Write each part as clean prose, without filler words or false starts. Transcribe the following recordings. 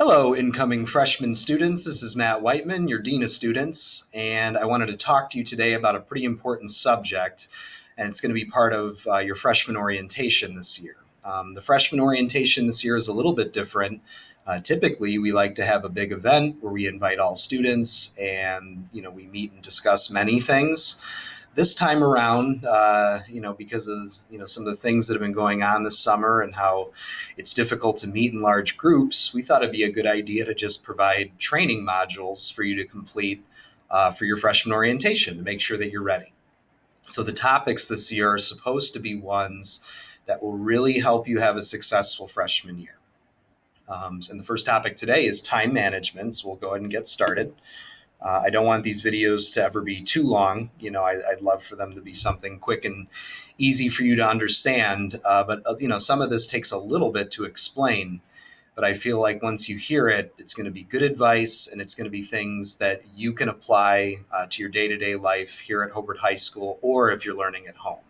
Hello, incoming freshman students. This is Matt Whiteman, your Dean of Students, and I wanted to talk to you today about a pretty important subject, and it's going to be part of your freshman orientation this year. The freshman orientation this year is a little bit different. Typically, we like to have a big event where we invite all students and we meet and discuss many things. This time around, because of some of the things that have been going on this summer and how it's difficult to meet in large groups, we thought it'd be a good idea to just provide training modules for you to complete for your freshman orientation to make sure that you're ready. So the topics this year are supposed to be ones that will really help you have a successful freshman year. And the first topic today is time management. So we'll go ahead and get started. I don't want these videos to ever be too long. I'd love for them to be something quick and easy for you to understand. But some of this takes a little bit to explain. But I feel like once you hear it, it's going to be good advice, and it's going to be things that you can apply to your day-to-day life here at Hobart High School, or if you're learning at home.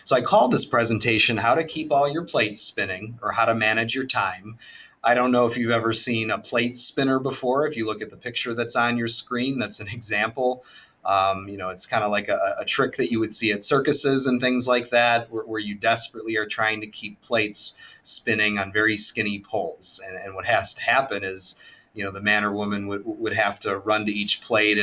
So I called this presentation How to Keep All Your Plates Spinning, or How to Manage Your Time. I don't know if you've ever seen a plate spinner before. If you look at the picture that's on your screen, that's an example. It's kind of like a trick that you would see at circuses and things like that, where you desperately are trying to keep plates spinning on very skinny poles. And what has to happen is, the man or woman would have to run to each plate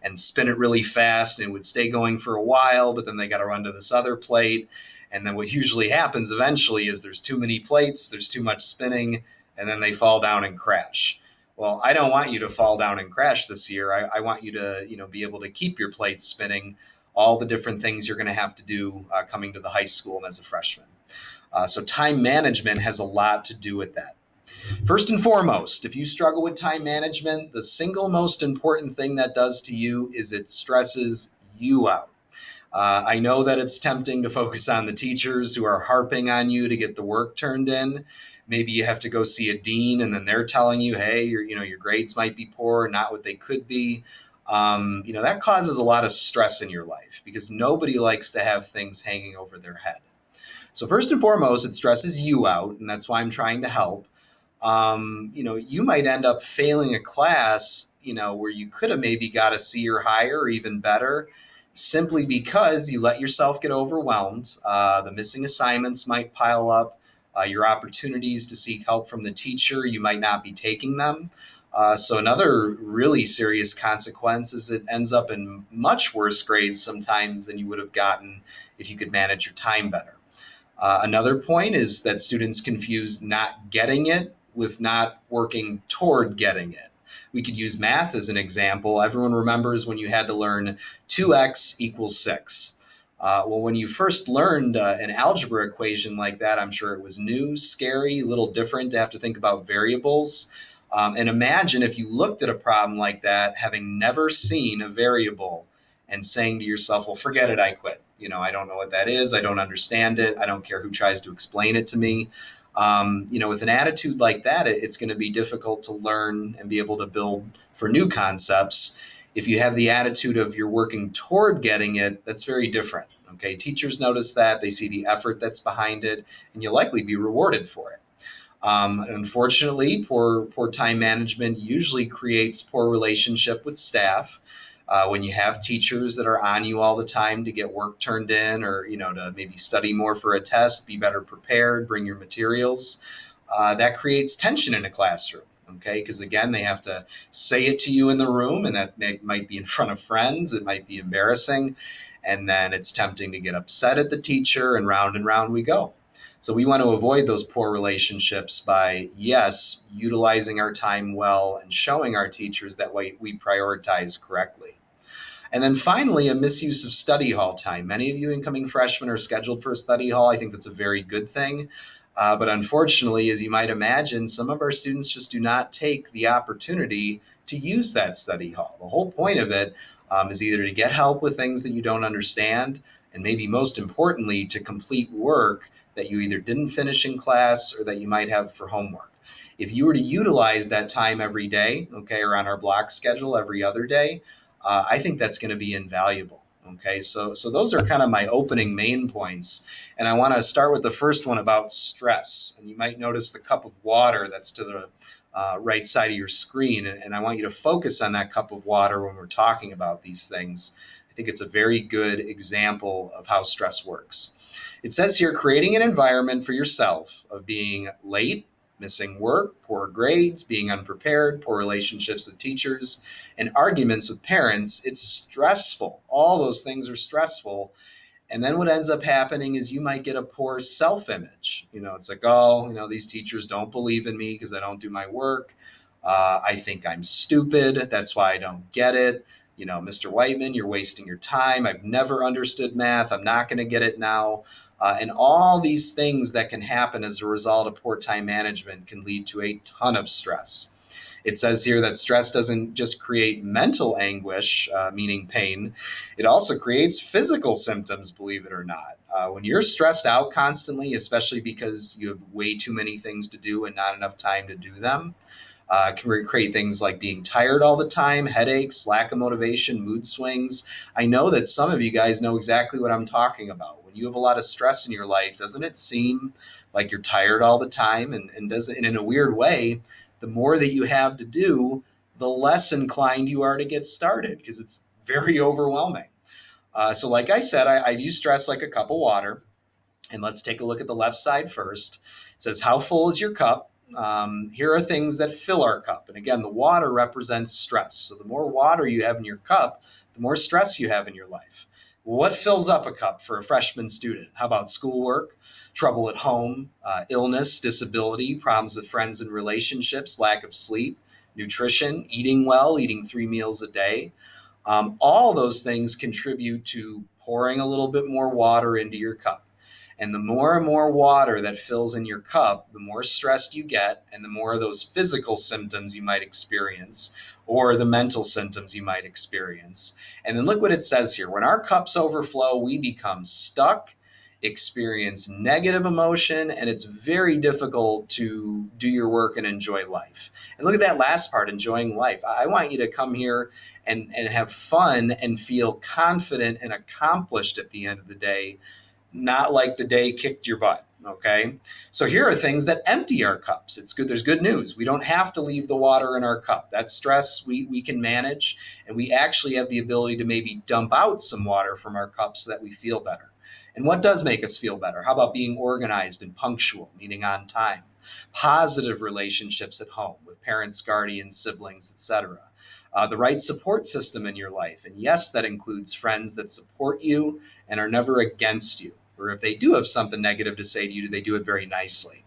and spin it really fast, and it would stay going for a while, but then they got to run to this other plate. And then what usually happens eventually is there's too many plates, there's too much spinning, and then they fall down and crash. Well, I don't want you to fall down and crash this year. I want you to, be able to keep your plates spinning, all the different things you're going to have to do coming to the high school and as a freshman. So time management has a lot to do with that. First and foremost, if you struggle with time management, the single most important thing that does to you is it stresses you out. I know that it's tempting to focus on the teachers who are harping on you to get the work turned in. Maybe you have to go see a dean and then they're telling you, hey, your grades might be poor, not what they could be. That causes a lot of stress in your life because nobody likes to have things hanging over their head. So first and foremost, it stresses you out, and that's why I'm trying to help. You might end up failing a class, where you could have maybe got a C or higher or even better, simply because you let yourself get overwhelmed. The missing assignments might pile up. Your opportunities to seek help from the teacher, you might not be taking them. So another really serious consequence is it ends up in much worse grades sometimes than you would have gotten if you could manage your time better. Another point is that students confuse not getting it with not working toward getting it. We could use math as an example. Everyone remembers when you had to learn 2x equals 6. When you first learned an algebra equation like that, I'm sure it was new, scary, a little different to have to think about variables. And imagine if you looked at a problem like that, having never seen a variable and saying to yourself, well, forget it, I quit. I don't know what that is. I don't understand it. I don't care who tries to explain it to me. With an attitude like that, it's going to be difficult to learn and be able to build for new concepts. If you have the attitude of you're working toward getting it, that's very different. Okay, teachers notice that, they see the effort that's behind it, and you'll likely be rewarded for it. Unfortunately, poor time management usually creates poor relationship with staff. When you have teachers that are on you all the time to get work turned in, or to maybe study more for a test, be better prepared, bring your materials, that creates tension in a classroom. Okay, because again, they have to say it to you in the room, and that might be in front of friends. It might be embarrassing, and then it's tempting to get upset at the teacher, and round we go. So we want to avoid those poor relationships by, yes, utilizing our time well and showing our teachers that we prioritize correctly. And then finally, a misuse of study hall time. Many of you incoming freshmen are scheduled for a study hall. I think that's a very good thing. But unfortunately, as you might imagine, some of our students just do not take the opportunity to use that study hall. The whole point of it is either to get help with things that you don't understand, and maybe most importantly, to complete work that you either didn't finish in class or that you might have for homework. If you were to utilize that time every day, okay, or on our block schedule every other day, I think that's going to be invaluable. Okay, so those are kind of my opening main points, and I want to start with the first one about stress. And you might notice the cup of water that's to the right side of your screen, and I want you to focus on that cup of water when we're talking about these things. I think it's a very good example of how stress works. It says here, creating an environment for yourself of being late, missing work, poor grades, being unprepared, poor relationships with teachers, and arguments with parents. It's stressful. All those things are stressful. And then what ends up happening is you might get a poor self image. It's like, oh, these teachers don't believe in me because I don't do my work. I think I'm stupid. That's why I don't get it. Mr. Whiteman, you're wasting your time. I've never understood math. I'm not going to get it now. And all these things that can happen as a result of poor time management can lead to a ton of stress. It says here that stress doesn't just create mental anguish, meaning pain, it also creates physical symptoms, believe it or not. When you're stressed out constantly, especially because you have way too many things to do and not enough time to do them, can create things like being tired all the time, headaches, lack of motivation, mood swings. I know that some of you guys know exactly what I'm talking about. When you have a lot of stress in your life, doesn't it seem like you're tired all the time? And doesn't, and in a weird way, the more that you have to do, the less inclined you are to get started because it's very overwhelming. So like I said, I view stress like a cup of water. And let's take a look at the left side first. It says, how full is your cup? Here are things that fill our cup. And again, the water represents stress. So the more water you have in your cup, the more stress you have in your life. What fills up a cup for a freshman student? How about schoolwork, trouble at home, illness, disability, problems with friends and relationships, lack of sleep, nutrition, eating well, eating 3 meals a day? All those things contribute to pouring a little bit more water into your cup. And the more and more water that fills in your cup, the more stressed you get, and the more of those physical symptoms you might experience, or the mental symptoms you might experience. And then look what it says here. When our cups overflow, we become stuck, experience negative emotion, and it's very difficult to do your work and enjoy life. And look at that last part, enjoying life. I want you to come here and have fun and feel confident and accomplished at the end of the day, not like the day kicked your butt. Okay. So here are things that empty our cups. It's good. There's good news. We don't have to leave the water in our cup. That stress we can manage. And we actually have the ability to maybe dump out some water from our cups so that we feel better. And what does make us feel better? How about being organized and punctual, meaning on time? Positive relationships at home with parents, guardians, siblings, etc. The right support system in your life. And yes, that includes friends that support you and are never against you. Or if they do have something negative to say to you, they do it very nicely.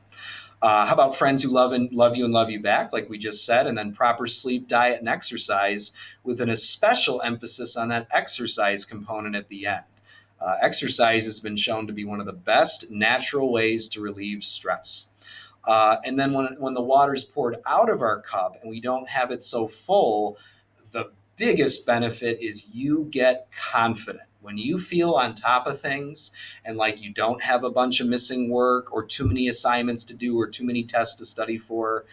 How about friends who love you and love you back, like we just said, and then proper sleep, diet, and exercise, with an especial emphasis on that exercise component at the end. Exercise has been shown to be one of the best natural ways to relieve stress. And then when the water is poured out of our cup and we don't have it so full, the biggest benefit is you get confident. When you feel on top of things and like you don't have a bunch of missing work or too many assignments to do or too many tests to study for,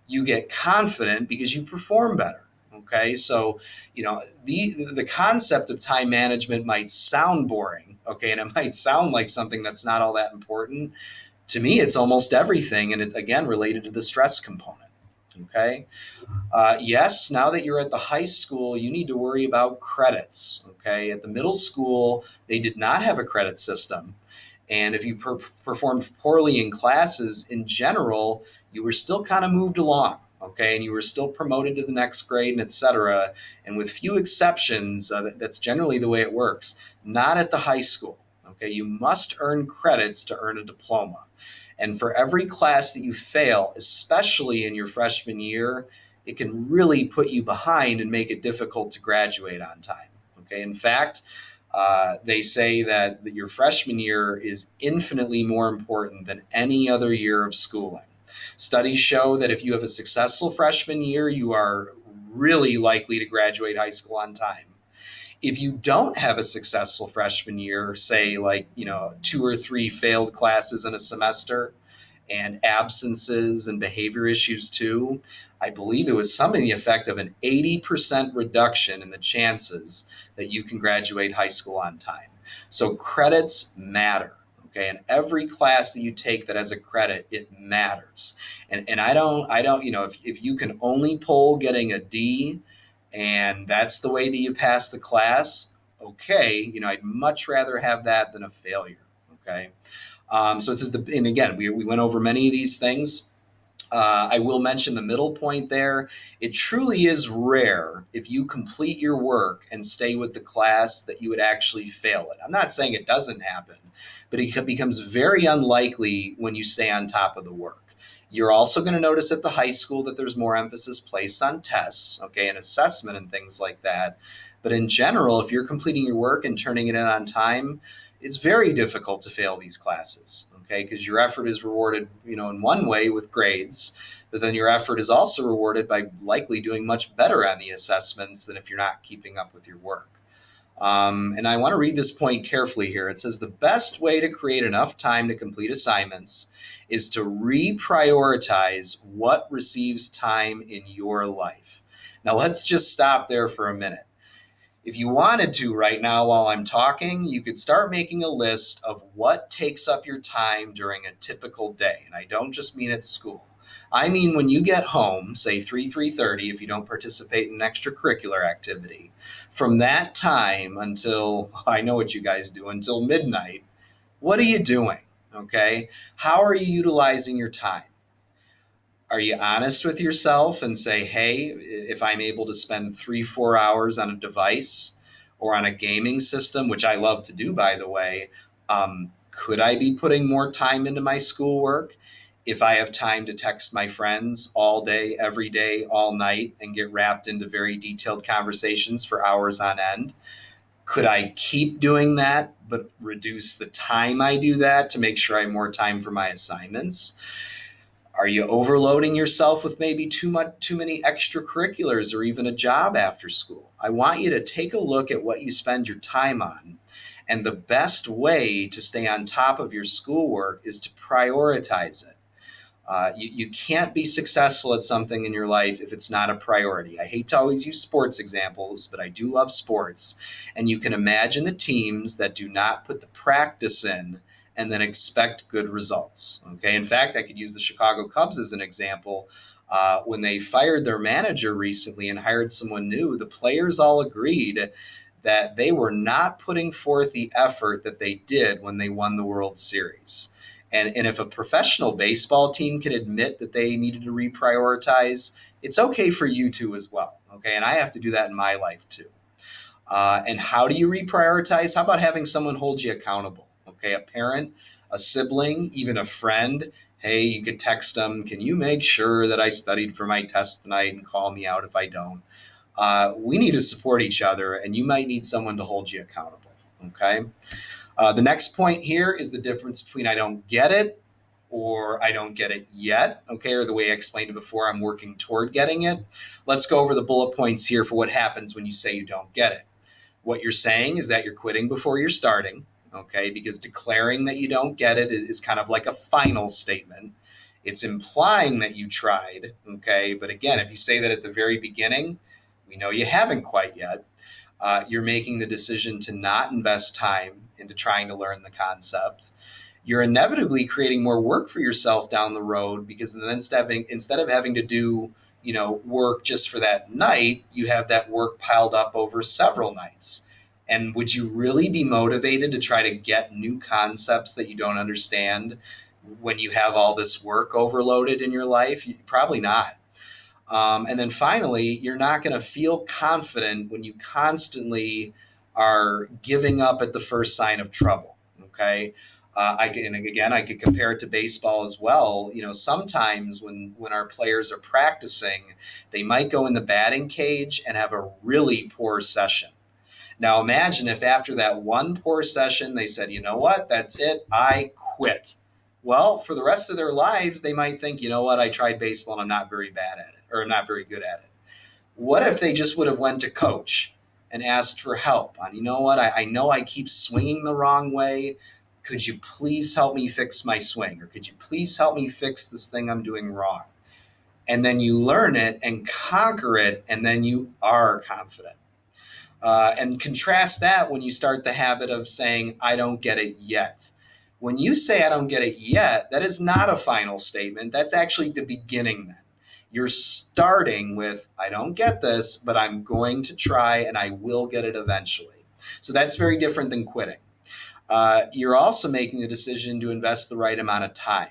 you get confident because you perform better. Okay, so the concept of time management might sound boring, okay, and it might sound like something that's not all that important. To me, it's almost everything, and it's again related to the stress component. Okay. Yes, now that you're at the high school, you need to worry about credits. Okay. At the middle school, they did not have a credit system. And if you performed poorly in classes in general, you were still kind of moved along. Okay. And you were still promoted to the next grade and et cetera. And with few exceptions, that's generally the way it works. Not at the high school. Okay. You must earn credits to earn a diploma. And for every class that you fail, especially in your freshman year, it can really put you behind and make it difficult to graduate on time. Okay. In fact, they say that your freshman year is infinitely more important than any other year of schooling. Studies show that if you have a successful freshman year, you are really likely to graduate high school on time. If you don't have a successful freshman year, say like, 2 or 3 failed classes in a semester, and absences and behavior issues too. I believe it was something to the effect of an 80% reduction in the chances that you can graduate high school on time. So credits matter. Okay, and every class that you take that has a credit, it matters. And I don't, if you can only pull getting a D and that's the way that you pass the class, okay, I'd much rather have that than a failure. Okay. So it says and again, we went over many of these things. I will mention the middle point there. It truly is rare if you complete your work and stay with the class that you would actually fail it. I'm not saying it doesn't happen, but it becomes very unlikely when you stay on top of the work. You're also going to notice at the high school that there's more emphasis placed on tests, okay, and assessment and things like that. But in general, if you're completing your work and turning it in on time, it's very difficult to fail these classes, okay, because your effort is rewarded, in one way with grades, but then your effort is also rewarded by likely doing much better on the assessments than if you're not keeping up with your work. And I want to read this point carefully here. It says the best way to create enough time to complete assignments is to reprioritize what receives time in your life. Now, let's just stop there for a minute. If you wanted to right now while I'm talking, you could start making a list of what takes up your time during a typical day. And I don't just mean at school. I mean when you get home, say 3:30 if you don't participate in an extracurricular activity. From that time until, I know what you guys do, until midnight, what are you doing? Okay? How are you utilizing your time? Are you honest with yourself and say, hey, if I'm able to spend 3-4 hours on a device or on a gaming system, which I love to do, by the way, could I be putting more time into my schoolwork if I have time to text my friends all day, every day, all night, and get wrapped into very detailed conversations for hours on end? Could I keep doing that, but reduce the time I do that to make sure I have more time for my assignments? Are you overloading yourself with maybe too many extracurriculars or even a job after school? I want you to take a look at what you spend your time on. And the best way to stay on top of your schoolwork is to prioritize it. You can't be successful at something in your life if it's not a priority. I hate to always use sports examples, but I do love sports. And you can imagine the teams that do not put the practice in and then expect good results. Okay. In fact, I could use the Chicago Cubs as an example. When they fired their manager recently and hired someone new, the players all agreed that they were not putting forth the effort that they did when they won the World Series. And if a professional baseball team can admit that they needed to reprioritize, it's okay for you to as well. Okay. And I have to do that in my life too. And how do you reprioritize? How about having someone hold you accountable? Okay. A parent, a sibling, even a friend. Hey, you could text them. Can you make sure that I studied for my test tonight and call me out if I don't? We need to support each other, and you might need someone to hold you accountable. Okay. The next point here is the difference between I don't get it or I don't get it yet, okay, or the way I explained it before, I'm working toward getting it. Let's go over the bullet points here for what happens when you say you don't get it. What you're saying is that you're quitting before you're starting, okay, because declaring that you don't get it is kind of like a final statement. It's implying that you tried, okay, but again, if you say that at the very beginning, we know you haven't quite yet. You're making the decision to not invest time into trying to learn the concepts. You're inevitably creating more work for yourself down the road because then instead of having to do work just for that night, you have that work piled up over several nights. And would you really be motivated to try to get new concepts that you don't understand when you have all this work overloaded in your life? Probably not. And then finally, you're not going to feel confident when you constantly are giving up at the first sign of trouble. Okay. I could compare it to baseball as well. Sometimes when our players are practicing, they might go in the batting cage and have a really poor session. Now imagine if after that one poor session, they said, you know what, that's it, I quit. Well, for the rest of their lives, they might think, you know what, I tried baseball and I'm not very bad at it, or I'm not very good at it. What if they just would have went to coach and asked for help on, you know what, I know I keep swinging the wrong way. Could you please help me fix my swing? Or could you please help me fix this thing I'm doing wrong? And then you learn it and conquer it, and then you are confident. And contrast that when you start the habit of saying, I don't get it yet. When you say, I don't get it yet, that is not a final statement. That's actually the beginning then. You're starting with, I don't get this, but I'm going to try and I will get it eventually. So that's very different than quitting. You're also making the decision to invest the right amount of time.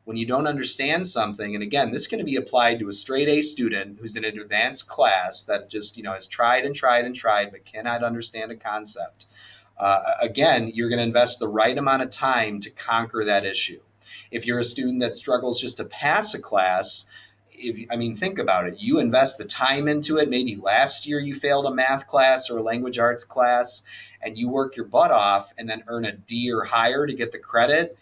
When you don't understand something, and again, this can be applied to a straight A student who's in an advanced class that just, has tried and tried and tried, but cannot understand a concept. Again, you're going to invest the right amount of time to conquer that issue. If you're a student that struggles just to pass a class, think about it. You invest the time into it. Maybe last year you failed a math class or a language arts class, and you work your butt off and then earn a D or higher to get the credit.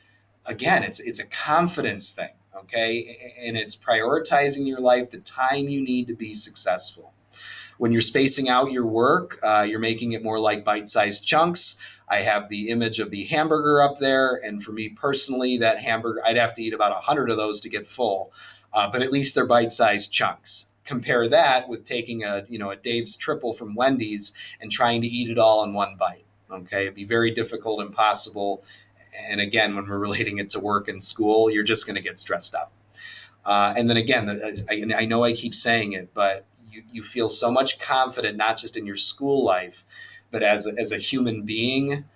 Again, it's a confidence thing, okay? And it's prioritizing your life, the time you need to be successful. When you're spacing out your work, you're making it more like bite-sized chunks. I have the image of the hamburger up there, and for me personally, that hamburger, I'd have to eat about 100 of those to get full, but at least they're bite-sized chunks. Compare that with taking a Dave's triple from Wendy's and trying to eat it all in one bite. Okay, it'd be very difficult, impossible. And again, when we're relating it to work and school, you're just going to get stressed out. And then again, I know I keep saying it, but you feel so much confident, not just in your school life, but as a human being,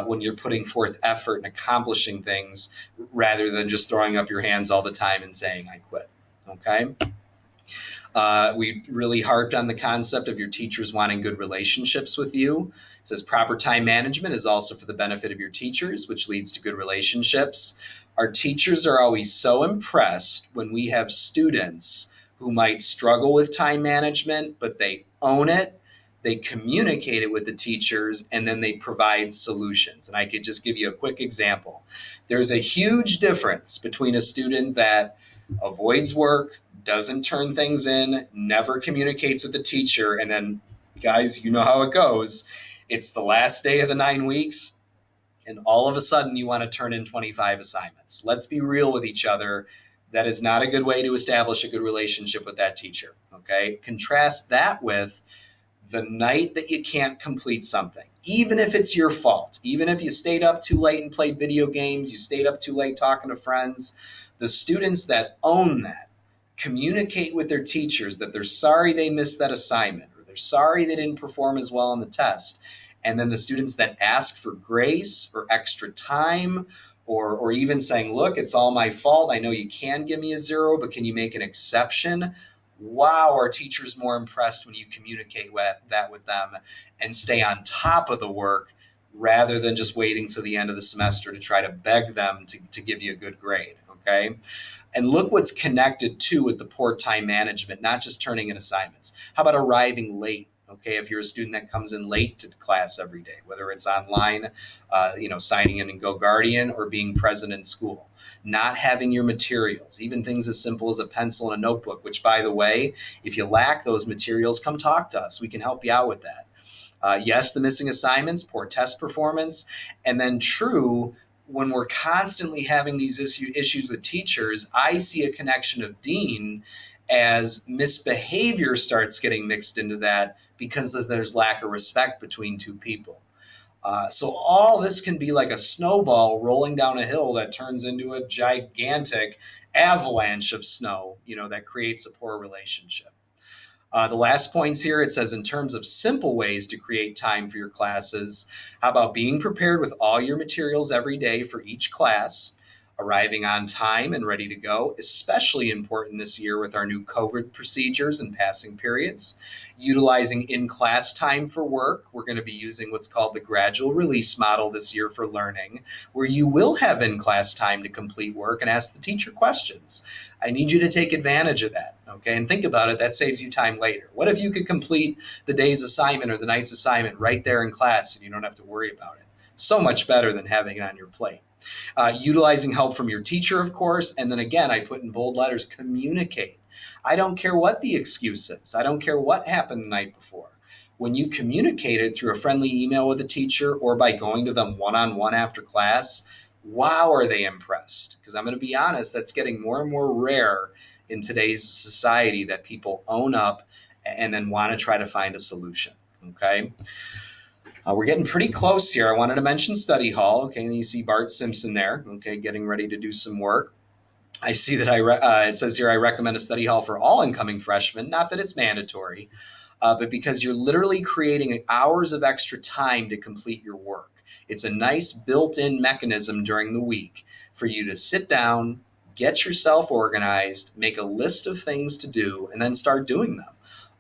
when you're putting forth effort and accomplishing things rather than just throwing up your hands all the time and saying, I quit. Okay. We really harped on the concept of your teachers wanting good relationships with you. It says proper time management is also for the benefit of your teachers, which leads to good relationships. Our teachers are always so impressed when we have students who might struggle with time management, but they own it, they communicate it with the teachers, and then they provide solutions. And I could just give you a quick example. There's a huge difference between a student that avoids work, doesn't turn things in, never communicates with the teacher, and then, guys, you know how it goes. It's the last day of the 9 weeks, and all of a sudden you want to turn in 25 assignments. Let's be real with each other. That is not a good way to establish a good relationship with that teacher, okay? Contrast that with the night that you can't complete something, even if it's your fault, even if you stayed up too late and played video games, you stayed up too late talking to friends. The students that own that communicate with their teachers that they're sorry they missed that assignment, or they're sorry they didn't perform as well on the test. And then the students that ask for grace or extra time, or even saying, look, it's all my fault. I know you can give me a 0, but can you make an exception? Wow, are teachers more impressed when you communicate that with them and stay on top of the work rather than just waiting till the end of the semester to try to beg them to give you a good grade, okay? And look what's connected too with the poor time management, not just turning in assignments. How about arriving late? Okay, if you're a student that comes in late to class every day, whether it's online, signing in GoGuardian, or being present in school, not having your materials, even things as simple as a pencil and a notebook, which, by the way, if you lack those materials, come talk to us. We can help you out with that. Yes, the missing assignments, poor test performance, and then true, when we're constantly having these issues with teachers, I see a connection of Dean as misbehavior starts getting mixed into that because there's lack of respect between two people. So all this can be like a snowball rolling down a hill that turns into a gigantic avalanche of snow, that creates a poor relationship. The last points here, it says in terms of simple ways to create time for your classes, how about being prepared with all your materials every day for each class, arriving on time and ready to go, especially important this year with our new COVID procedures and passing periods, utilizing in-class time for work. We're going to be using what's called the gradual release model this year for learning, where you will have in-class time to complete work and ask the teacher questions. I need you to take advantage of that, okay? And think about it, that saves you time later. What if you could complete the day's assignment or the night's assignment right there in class and you don't have to worry about it? So much better than having it on your plate. Utilizing help from your teacher, of course. And then again, I put in bold letters, communicate. I don't care what the excuse is. I don't care what happened the night before. when you communicate it through a friendly email with a teacher or by going to them one-on-one after class, wow, are they impressed? Because I'm going to be honest, that's getting more and more rare in today's society, that people own up and then want to try to find a solution. Okay. We're getting pretty close here. I wanted to mention study hall. Okay. And you see Bart Simpson there. Okay. Getting ready to do some work. I see that it says here, I recommend a study hall for all incoming freshmen. Not that it's mandatory, but because you're literally creating hours of extra time to complete your work. It's a nice built-in mechanism during the week for you to sit down, get yourself organized, make a list of things to do, and then start doing them.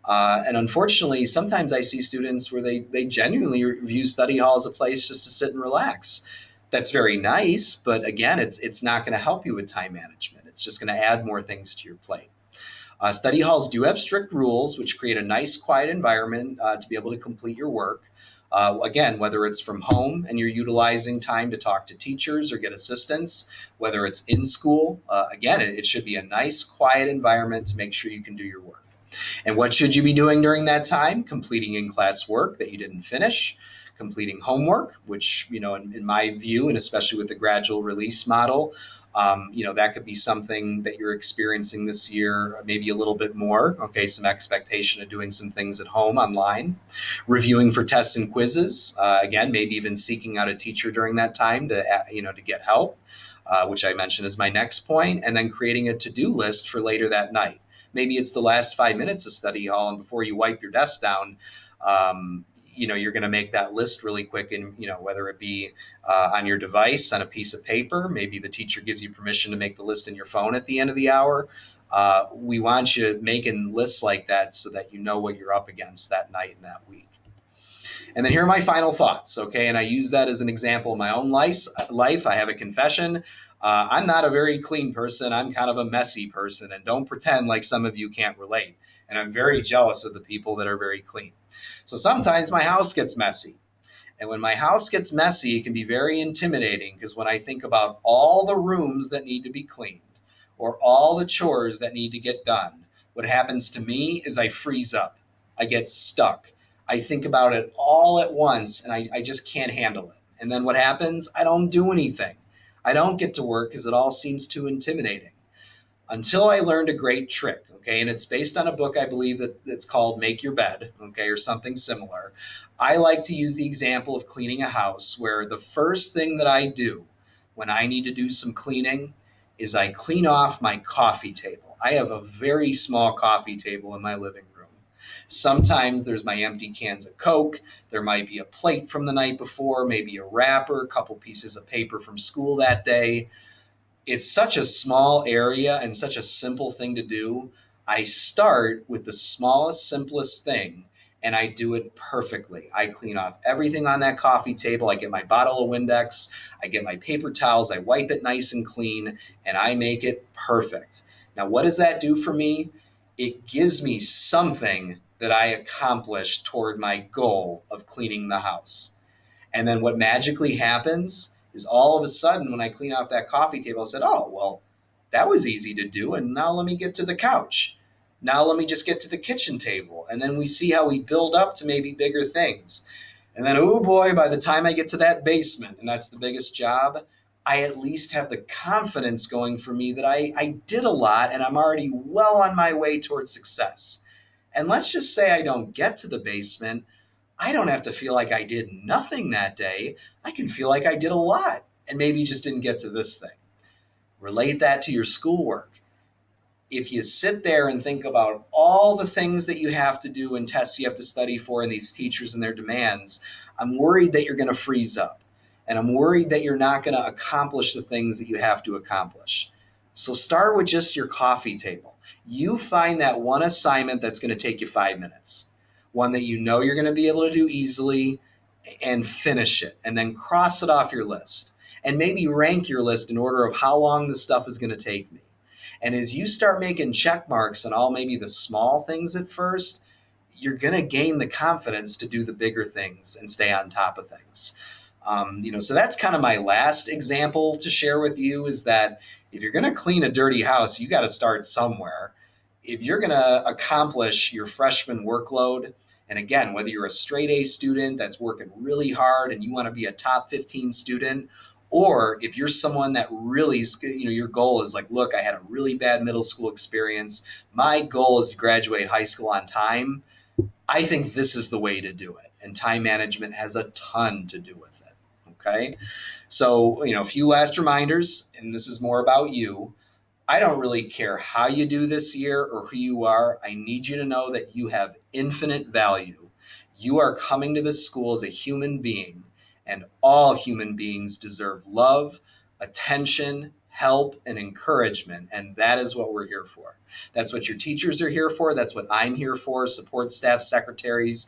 And unfortunately, sometimes I see students where they genuinely view study hall as a place just to sit and relax. That's very nice, but again, it's not going to help you with time management. It's just going to add more things to your plate. Study halls do have strict rules, which create a nice, quiet environment to be able to complete your work. Again, whether it's from home and you're utilizing time to talk to teachers or get assistance, whether it's in school, again, it should be a nice, quiet environment to make sure you can do your work. And what should you be doing during that time? Completing in-class work that you didn't finish, completing homework, which, in my view, and especially with the gradual release model, that could be something that you're experiencing this year, maybe a little bit more. Okay, some expectation of doing some things at home online, reviewing for tests and quizzes. Again, maybe even seeking out a teacher during that time to get help, which I mentioned is my next point, and then creating a to-do list for later that night. Maybe it's the last 5 minutes of study hall, and before you wipe your desk down, you're going to make that list really quick, and whether it be on your device, on a piece of paper, maybe the teacher gives you permission to make the list in your phone at the end of the hour. We want you making lists like that so that you know what you're up against that night and that week. And then here are my final thoughts, okay? And I use that as an example in my own life. I have a confession. I'm not a very clean person. I'm kind of a messy person, and don't pretend like some of you can't relate. And I'm very jealous of the people that are very clean. So sometimes my house gets messy. And when my house gets messy, it can be very intimidating, because when I think about all the rooms that need to be cleaned or all the chores that need to get done, what happens to me is I freeze up. I get stuck. I think about it all at once, and I just can't handle it. And then what happens? I don't do anything. I don't get to work because it all seems too intimidating. Until I learned a great trick, okay, and it's based on a book I believe that's called Make Your Bed, okay, or something similar. I like to use the example of cleaning a house, where the first thing that I do when I need to do some cleaning is I clean off my coffee table. I have a very small coffee table in my living room. Sometimes there's my empty cans of Coke. There might be a plate from the night before, maybe a wrapper, a couple pieces of paper from school that day. It's such a small area and such a simple thing to do. I start with the smallest, simplest thing, and I do it perfectly. I clean off everything on that coffee table. I get my bottle of Windex. I get my paper towels. I wipe it nice and clean, and I make it perfect. Now, what does that do for me? It gives me something that I accomplished toward my goal of cleaning the house. And then what magically happens is, all of a sudden, when I clean off that coffee table, I said, oh, well, that was easy to do. And now let me get to the couch. Now let me just get to the kitchen table. And then we see how we build up to maybe bigger things. And then, oh boy, by the time I get to that basement, and that's the biggest job, I at least have the confidence going for me that I did a lot, and I'm already well on my way towards success. And let's just say I don't get to the basement. I don't have to feel like I did nothing that day. I can feel like I did a lot and maybe just didn't get to this thing. Relate that to your schoolwork. If you sit there and think about all the things that you have to do and tests you have to study for, and these teachers and their demands, I'm worried that you're going to freeze up. And I'm worried that you're not going to accomplish the things that you have to accomplish. So start with just your coffee table. You find that one assignment that's going to take you 5 minutes, one that you know you're going to be able to do easily, and finish it, and then cross it off your list. And maybe rank your list in order of how long this stuff is going to take me. And as you start making check marks on all maybe the small things at first, you're going to gain the confidence to do the bigger things and stay on top of things. So that's kind of my last example to share with you, is that if you're going to clean a dirty house, you got to start somewhere. If you're going to accomplish your freshman workload And again, whether you're a straight A student that's working really hard and you want to be a top 15 student, or if you're someone that really, your goal is like, look, I had a really bad middle school experience. My goal is to graduate high school on time. I think this is the way to do it. And time management has a ton to do with it. Okay. So, a few last reminders, and this is more about you. I don't really care how you do this year or who you are. I need you to know that you have infinite value. You are coming to this school as a human being, and all human beings deserve love, attention, help, and encouragement. And that is what we're here for. That's what your teachers are here for. That's what I'm here for. Support staff, secretaries,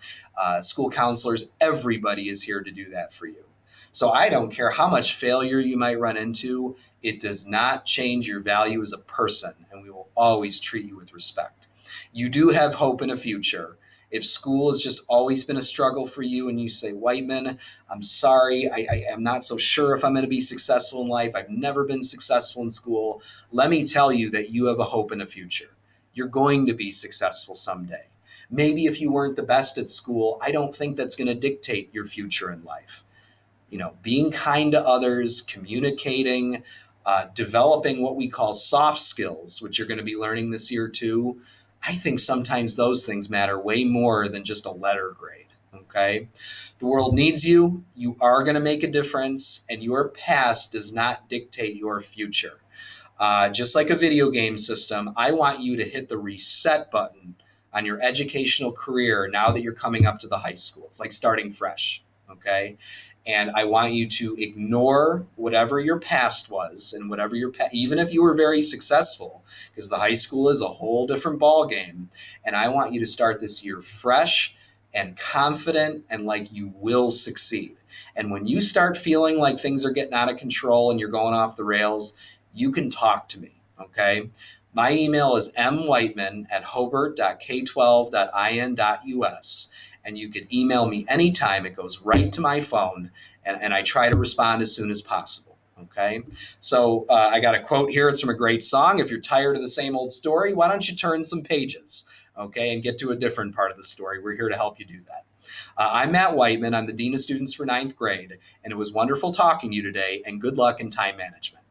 school counselors, everybody is here to do that for you. So I don't care how much failure you might run into. It does not change your value as a person, and we will always treat you with respect. You do have hope in a future. If school has just always been a struggle for you and you say, Whiteman, I'm sorry, I am not so sure if I'm going to be successful in life. I've never been successful in school. Let me tell you that you have a hope in a future. You're going to be successful someday. Maybe if you weren't the best at school, I don't think that's going to dictate your future in life. Being kind to others, communicating, developing what we call soft skills, which you're going to be learning this year too. I think sometimes those things matter way more than just a letter grade. Okay. The world needs you. You are going to make a difference, and your past does not dictate your future. Just like a video game system, I want you to hit the reset button on your educational career now that you're coming up to the high school. It's like starting fresh. Okay. And I want you to ignore whatever your past was and whatever even if you were very successful, because the high school is a whole different ball game. And I want you to start this year fresh and confident and like you will succeed. And when you start feeling like things are getting out of control and you're going off the rails, you can talk to me. Okay. My email is mwhibert.k12.in.us. And you can email me anytime. It goes right to my phone, and I try to respond as soon as possible. Okay. So I got a quote here. It's from a great song. If you're tired of the same old story, why don't you turn some pages? Okay. And get to a different part of the story. We're here to help you do that. I'm Matt Whiteman. I'm the Dean of Students for 9th grade. And it was wonderful talking to you today, and good luck in time management.